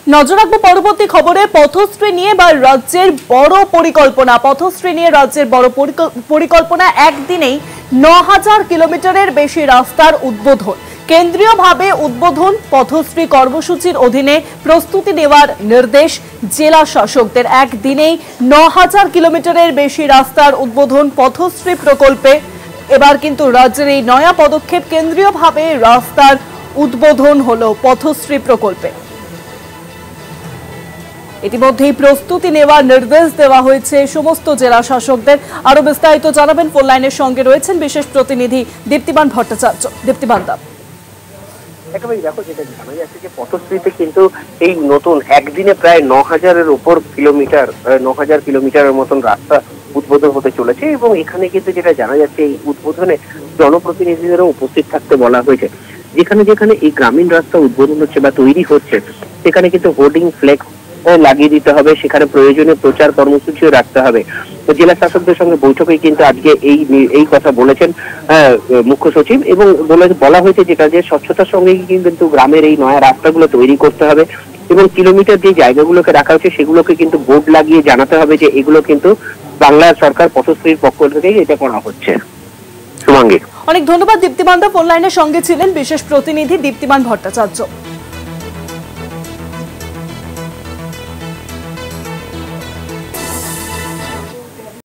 নজর রাখবো পরবর্তী খবরে পথশ্রী নিয়ে বা রাজ্যের বড় পরিকল্পনা। পথশ্রী নিয়ে রাজ্যের বড় পরিকল্পনা, একদিনেই ৯,০০০ কিলোমিটারের বেশি রাস্তার উদ্বোধন। কেন্দ্রীয়ভাবে উদ্বোধন পথশ্রী কর্মসূচির অধীনে প্রস্তুতি নেওয়ার নির্দেশ জেলা শাসকদের। একদিনেই ৯,০০০ কিলোমিটারের বেশি রাস্তার উদ্বোধন পথশ্রী প্রকল্পে। এবার কিন্তু রাজ্যের এই নয়া পদক্ষেপ, কেন্দ্রীয়ভাবে রাস্তার উদ্বোধন হলো পথশ্রী প্রকল্পে। ইতিমধ্যেই প্রস্তুতি নেওয়ার নির্দেশ দেওয়া হয়েছে সমস্ত জেলা শাসকদের। আরো বিস্তারিত জানাবেন, ফোন লাইনের সঙ্গে রয়েছেন বিশেষ প্রতিনিধি দীপ্তিমান ভট্টাচার্য। দীপ্তিমান দা, একেবারে দেখো, যেটা জানা যাচ্ছে যে পথশ্রীতে কিন্তু এই নতুন একদিনে প্রায় ৯,০০০-এর উপর কিলোমিটার, ৯,০০০ কিলোমিটারের মতন রাস্তা উদ্বোধন হতে চলেছে। এবং এখানে কিন্তু যেটা জানা যাচ্ছে, এই উদ্বোধনে জনপ্রতিনিধিদেরও উপস্থিত থাকতে বলা হয়েছে। যেখানে যেখানে এই গ্রামীণ রাস্তা উদ্বোধন হচ্ছে বা তৈরি হচ্ছে, সেখানে কিন্তু হোর্ডিং ফ্লেক্স লাগিয়ে দিতে হবে, সেখানে প্রয়োজনীয় প্রচার কর্মসূচিও রাখতে হবে। তো জেলা শাসকদের সঙ্গে বৈঠকে কিন্তু আজকে এই কথা বলেছেন মুখ্য সচিব। এবং বলা হয়েছে যেটা যে স্বচ্ছতার সঙ্গে কিন্তু গ্রামের এই নয়া রাস্তাগুলো তৈরি করতে হবে এবং কিলোমিটার যে জায়গাগুলোকে রাখা হচ্ছে সেগুলোকে কিন্তু বোর্ড লাগিয়ে জানাতে হবে যে এগুলো কিন্তু বাংলা সরকার পথশ্রীর পক্ষ থেকে এটা করা হচ্ছে। অনেক ধন্যবাদ দীপ্তিমান দা, ফোন লাইনের সঙ্গে ছিলেন বিশেষ প্রতিনিধি দীপ্তিমান ভট্টাচার্য।